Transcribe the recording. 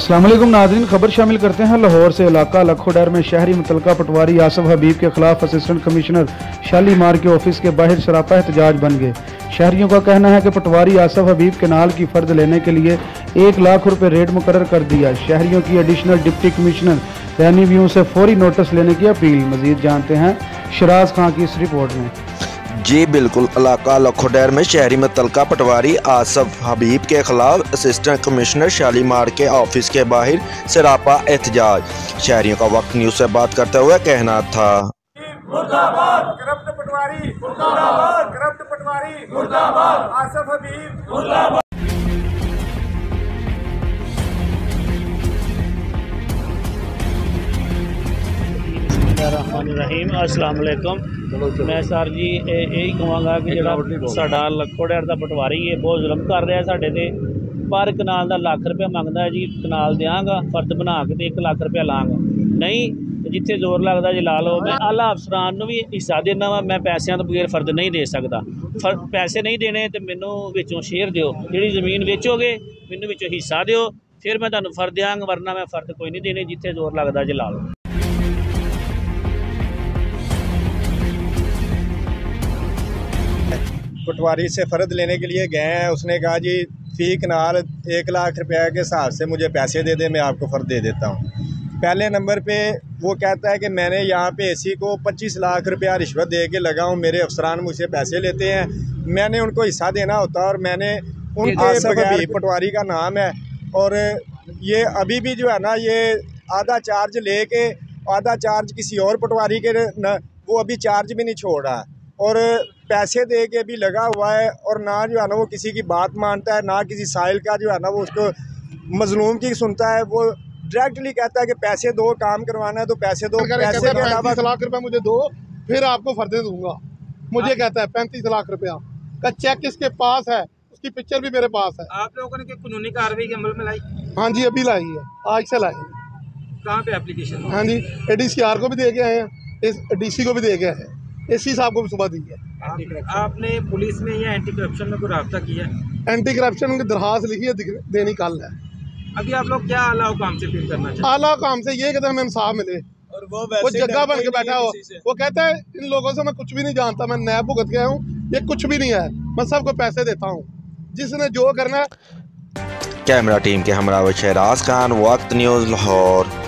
अस्सलाम वालेकुम नाज़रीन, खबर शामिल करते हैं लाहौर से। इलाका लखोडैर में शहरी मुतलका पटवारी आसफ हबीब के खिलाफ असिस्टेंट कमिश्नर शालीमार के ऑफिस के बाहर सरापा एहतजाज बन गए। शहरियों का कहना है कि पटवारी आसफ हबीब केनाल की फर्द लेने के लिए 1 लाख रुपए रेट मुकर्रर कर दिया। शहरियों की एडिशनल डिप्टी कमिश्नर रैनी से फौरी नोटिस लेने की अपील। मजीद जानते हैं शराज खां की इस रिपोर्ट में। जी बिल्कुल, इलाका लखोडैर में शहरी मुतलका पटवारी आसफ हबीब के खिलाफ असिस्टेंट कमिश्नर शालीमार के ऑफिस के बाहर सरापा एहतजाज। शहरियों का वक्त न्यूज़ से बात करते हुए कहना था, मुर्दाबाद करप्ट पटवारी, मुर्दाबाद करप्ट पटवारी, मुर्दाबाद आसफ हबीब, मुर्दाबाद। रहीम अस्सलाम वालेकुम। मैं सर जी यही कहांगा कि जो साडा लखोडैर का पटवारी है बहुत जुल्म कर रहा है साडे ते। पर कनाल का लाख रुपया मंगता है जी, कनाल देंगा फर्द बना के 1 लाख रुपया लाँगा, नहीं जिथे जोर लगता जी ला लो। मैं आला अफसरान भी हिस्सा देना वा, मैं पैसों तो बगैर फर्द नहीं दे सकता। पैसे नहीं देने तो मैनू विचों शेयर दिओ, जी जमीन बेचोगे मैनू विचों हिस्सा दिओ, फिर मैं तुहानू फर्द देंगा, वरना मैं फर्द कोई नहीं देने, जिथे जोर लगता जी ला लो। पटवारी से फ़र्द लेने के लिए गए हैं, उसने कहा जी फ़ी कनाल 1 लाख रुपया के हिसाब से मुझे पैसे दे दे, मैं आपको फ़र्द दे देता हूँ। पहले नंबर पे वो कहता है कि मैंने यहाँ पे एसी को 25 लाख रुपया रिश्वत दे के लगा हूँ, मेरे अफसरान मुझसे पैसे लेते हैं, मैंने उनको हिस्सा देना होता है और मैंने उनके बगैर पटवारी का नाम है। और ये अभी भी जो है ना, ये आधा चार्ज ले के आधा चार्ज किसी और पटवारी के वो अभी चार्ज भी नहीं छोड़ रहा और पैसे दे के भी लगा हुआ है। और ना जो है ना वो किसी की बात मानता है, ना किसी साहिल का जो है ना वो उसको मजलूम की सुनता है। वो डायरेक्टली कहता है कि पैसे दो, काम करवाना है तो पैसे दो। पैसे के अलावा 35 लाख रुपया मुझे दो, फिर आपको फर्दे दूंगा। मुझे कहता है 35 लाख रुपया का चेक इसके पास है, उसकी पिक्चर भी मेरे पास है। आप लोगों ने कानूनी कार्रवाई के अमल में लाई? हाँ जी, अभी लाई है, आज से लाई है। कहाँ पे एप्लीकेशन? हाँ जी, ADCR को भी दे के आए हैं, DC को भी दे के आए हैं, AC साहब को भी सुबह दी है। आपने पुलिस में या एंटी करप्शन में कोई रब्ता किया? एंटी करप्शन की दरखास्त लिखी है, देनी कल है। अभी आप लोग क्या आला हुकाम से अपील करना चाहते हैं? आला काम से ये कहते हैं हमें इंसाफ मिले। और वो जग्गा बन के बैठा हो, वो कहता है इन लोगों से मैं कुछ भी नहीं जानता, मैं नया भुगत गया हूँ, ये कुछ भी नहीं है, मैं सबको पैसे देता हूँ, जिसने जो करना है। कैमरा टीम के हमरा शहराज खान, वक्त न्यूज़ लाहौर।